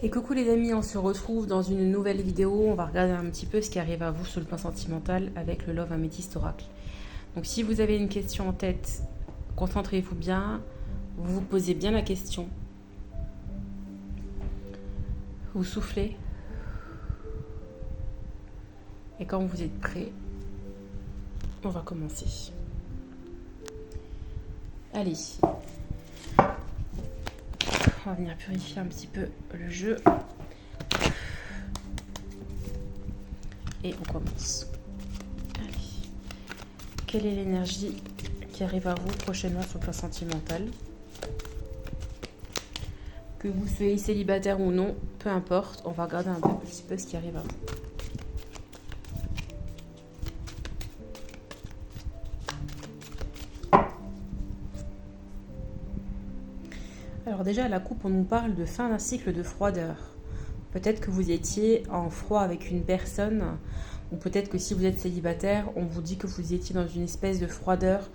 Et coucou les amis, on se retrouve dans une nouvelle vidéo. On va regarder un petit peu ce qui arrive à vous sur le plan sentimental avec le Love Amethyst Oracle. Donc si vous avez une question en tête, concentrez-vous bien, vous vous posez bien la question. Vous soufflez. Et quand vous êtes prêts, on va commencer. Allez. On va venir purifier un petit peu le jeu. Et on commence. Allez. Quelle est l'énergie qui arrive à vous prochainement sur le plan sentimental? Que vous soyez célibataire ou non, peu importe, on va regarder un petit peu ce qui arrive à vous. Alors déjà, à la coupe, on nous parle de fin d'un cycle de froideur. Peut-être que vous étiez en froid avec une personne, ou peut-être que si vous êtes célibataire, on vous dit que vous étiez dans une espèce de froideur,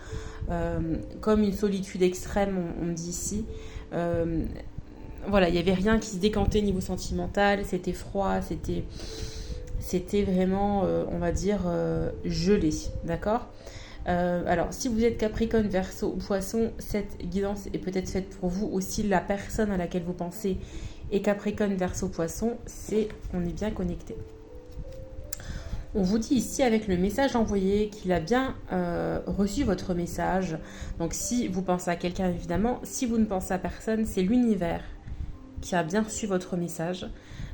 comme une solitude extrême, on dit ici. Voilà, il n'y avait rien qui se décantait niveau sentimental, c'était froid, c'était vraiment, on va dire, gelé, d'accord ? Alors, si vous êtes Capricorne, Verseau ou Poisson, cette guidance est peut-être faite pour vous. Aussi, la personne à laquelle vous pensez est Capricorne, Verseau, Poisson, on est bien connecté. On vous dit ici avec le message envoyé qu'il a bien reçu votre message. Donc, si vous pensez à quelqu'un, évidemment, si vous ne pensez à personne, c'est l'univers qui a bien reçu votre message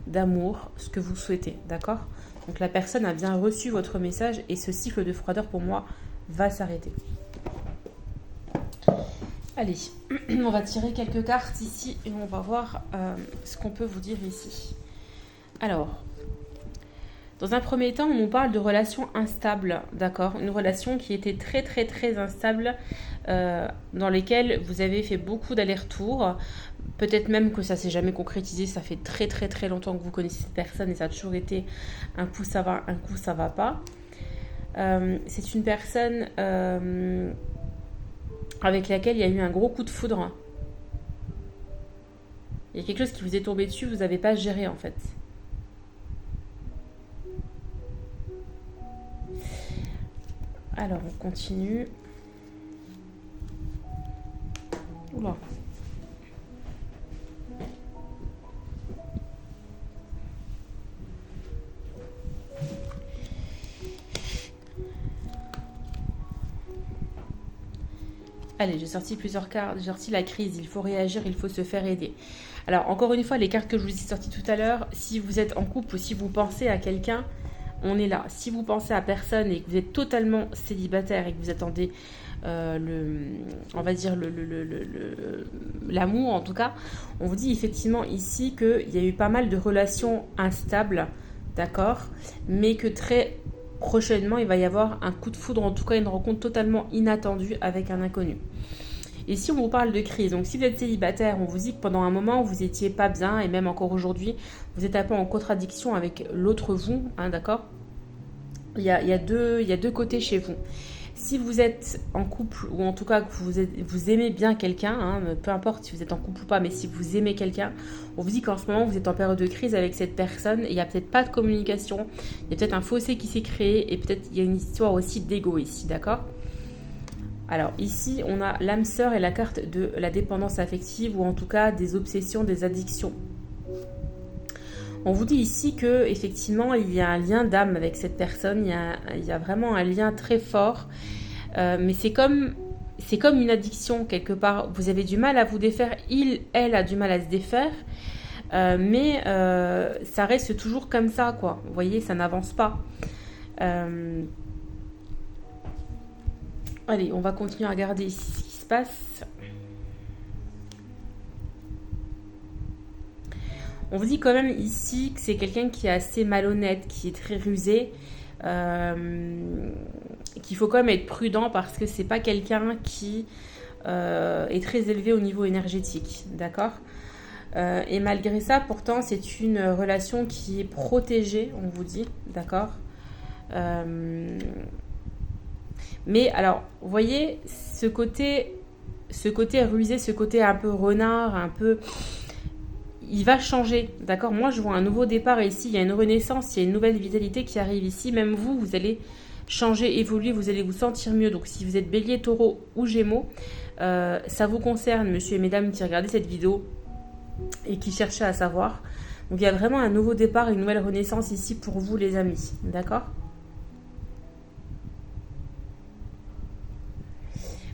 d'amour, ce que vous souhaitez, d'accord ? Donc, la personne a bien reçu votre message et ce cycle de froideur, pour moi, va s'arrêter. Allez, on va tirer quelques cartes ici et on va voir ce qu'on peut vous dire ici. Alors, dans un premier temps, on nous parle de relations instables, d'accord ? Une relation qui était très très très instable, dans lesquelles vous avez fait beaucoup d'allers-retours. Peut-être même que ça ne s'est jamais concrétisé, ça fait très très très longtemps que vous connaissez cette personne et ça a toujours été un coup ça va, un coup ça va pas. C'est une personne avec laquelle il y a eu un gros coup de foudre. Il y a quelque chose qui vous est tombé dessus, vous n'avez pas géré en fait. Alors, on continue. Oula. Allez, j'ai sorti plusieurs cartes. J'ai sorti la crise. Il faut réagir, il faut se faire aider. Alors, encore une fois, les cartes que je vous ai sorties tout à l'heure, si vous êtes en couple ou si vous pensez à quelqu'un, on est là. Si vous pensez à personne et que vous êtes totalement célibataire et que vous attendez on va dire l'amour en tout cas, on vous dit effectivement ici qu'il y a eu pas mal de relations instables, d'accord, mais que très prochainement il va y avoir un coup de foudre, en tout cas une rencontre totalement inattendue avec un inconnu. Et si on vous parle de crise, donc si vous êtes célibataire, on vous dit que pendant un moment vous étiez pas bien et même encore aujourd'hui vous êtes un peu en contradiction avec l'autre vous, hein, d'accord. Il y a deux côtés chez vous. Si vous êtes en couple, ou en tout cas que vous aimez bien quelqu'un, hein, peu importe si vous êtes en couple ou pas, mais si vous aimez quelqu'un, on vous dit qu'en ce moment vous êtes en période de crise avec cette personne et il n'y a peut-être pas de communication, il y a peut-être un fossé qui s'est créé et peut-être il y a une histoire aussi d'ego ici, d'accord ? Alors ici on a l'âme sœur et la carte de la dépendance affective ou en tout cas des obsessions, des addictions. On vous dit ici que effectivement il y a un lien d'âme avec cette personne, il y a vraiment un lien très fort, mais c'est comme une addiction quelque part. Vous avez du mal à vous défaire, elle a du mal à se défaire, mais ça reste toujours comme ça, quoi. Vous voyez, ça n'avance pas. Allez, on va continuer à regarder ici ce qui se passe. On vous dit quand même ici que c'est quelqu'un qui est assez malhonnête, qui est très rusé, qu'il faut quand même être prudent parce que c'est pas quelqu'un qui est très élevé au niveau énergétique, d'accord ? Et malgré ça, pourtant, c'est une relation qui est protégée, on vous dit, d'accord ? Mais alors, vous voyez, ce côté rusé, ce côté un peu renard, un peu... il va changer, d'accord? Moi, je vois un nouveau départ ici, il y a une renaissance, il y a une nouvelle vitalité qui arrive ici. Même vous, vous allez changer, évoluer, vous allez vous sentir mieux. Donc, si vous êtes bélier, taureau ou gémeaux, ça vous concerne, monsieur et mesdames qui regardez cette vidéo et qui cherchaient à savoir. Donc, il y a vraiment un nouveau départ, une nouvelle renaissance ici pour vous, les amis, d'accord?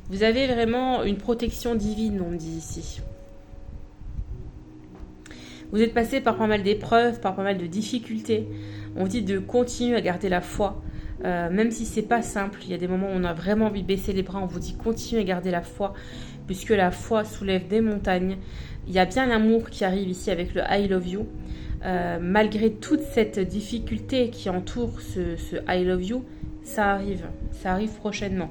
Vous avez vraiment une protection divine, on me dit ici. Vous êtes passé par pas mal d'épreuves, par pas mal de difficultés. On dit de continuer à garder la foi. Même si c'est pas simple, il y a des moments où on a vraiment envie de baisser les bras, on vous dit continuez à garder la foi, puisque la foi soulève des montagnes. Il y a bien l'amour qui arrive ici avec le I love you. Malgré toute cette difficulté qui entoure ce I love you, ça arrive prochainement.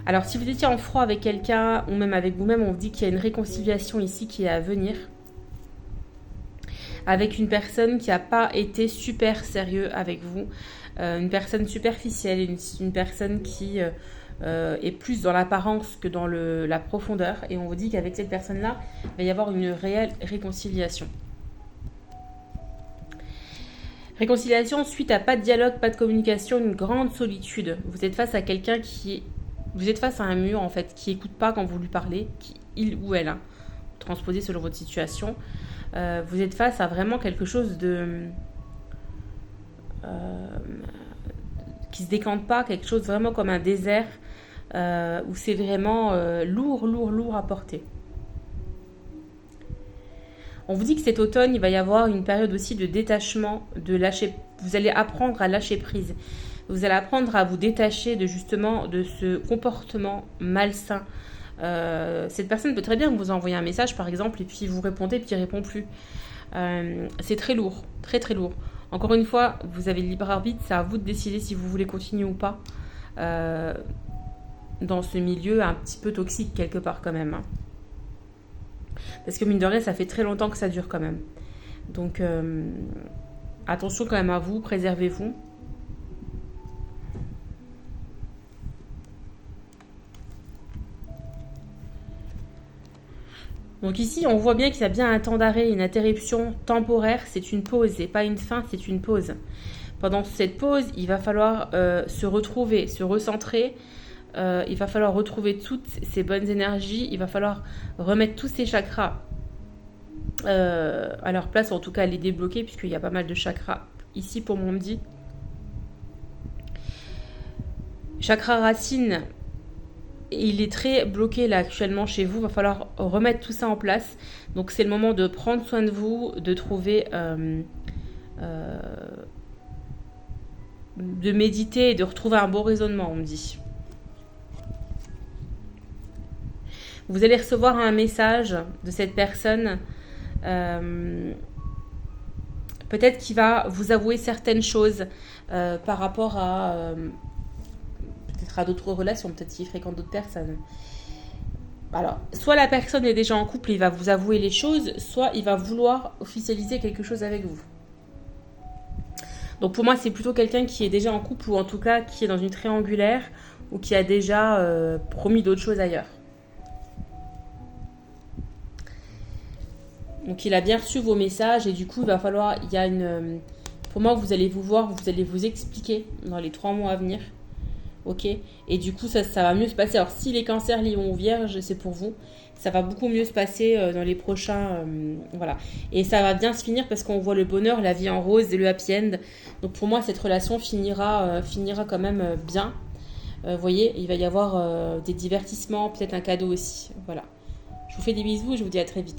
Alors si vous étiez en froid avec quelqu'un ou même avec vous-même, on vous dit qu'il y a une réconciliation ici qui est à venir. Avec une personne qui n'a pas été super sérieux avec vous, une personne superficielle, une personne qui est plus dans l'apparence que dans la profondeur. Et on vous dit qu'avec cette personne-là, il va y avoir une réelle réconciliation. Réconciliation suite à pas de dialogue, pas de communication, une grande solitude. Vous êtes face à quelqu'un vous êtes face à un mur en fait, qui n'écoute pas quand vous lui parlez, il ou elle, transposé selon votre situation. Vous êtes face à vraiment quelque chose qui se décante pas, quelque chose vraiment comme un désert, où c'est vraiment lourd à porter. On vous dit que cet automne, il va y avoir une période aussi de détachement, vous allez apprendre à lâcher prise. Vous allez apprendre à vous détacher de ce comportement malsain. Cette personne peut très bien vous envoyer un message par exemple et puis vous répondez puis il répond plus. C'est très lourd, très lourd. Encore une fois, vous avez le libre arbitre, c'est à vous de décider si vous voulez continuer ou pas dans ce milieu un petit peu toxique quelque part quand même. Parce que mine de rien, ça fait très longtemps que ça dure quand même. Donc attention quand même à vous, préservez-vous. Donc ici, on voit bien qu'il y a bien un temps d'arrêt, une interruption temporaire. C'est une pause et pas une fin, c'est une pause. Pendant cette pause, il va falloir se retrouver, se recentrer. Il va falloir retrouver toutes ces bonnes énergies. Il va falloir remettre tous ces chakras à leur place, ou en tout cas les débloquer, puisqu'il y a pas mal de chakras ici pour mon dit. Chakra racine, il est très bloqué là actuellement chez vous. Il va falloir remettre tout ça en place. Donc c'est le moment de prendre soin de vous, de trouver, de méditer et de retrouver un bon raisonnement, on me dit. Vous allez recevoir un message de cette personne. Peut-être qu'il va vous avouer certaines choses par rapport à peut-être à d'autres relations, peut-être qu'il fréquente d'autres personnes. Alors, soit la personne est déjà en couple et il va vous avouer les choses, soit il va vouloir officialiser quelque chose avec vous. Donc pour moi, c'est plutôt quelqu'un qui est déjà en couple ou en tout cas qui est dans une triangulaire ou qui a déjà promis d'autres choses ailleurs. Donc il a bien reçu vos messages et du coup, il va falloir, pour moi, vous allez vous voir, vous allez vous expliquer dans les 3 mois à venir. Ok, et du coup ça va mieux se passer. Alors si les cancers, lions ou vierges, c'est pour vous, ça va beaucoup mieux se passer dans les prochains, voilà. Et ça va bien se finir parce qu'on voit le bonheur, la vie en rose et le happy end. Donc pour moi cette relation finira quand même bien. Vous voyez, il va y avoir des divertissements, peut-être un cadeau aussi. Voilà. Je vous fais des bisous et je vous dis à très vite.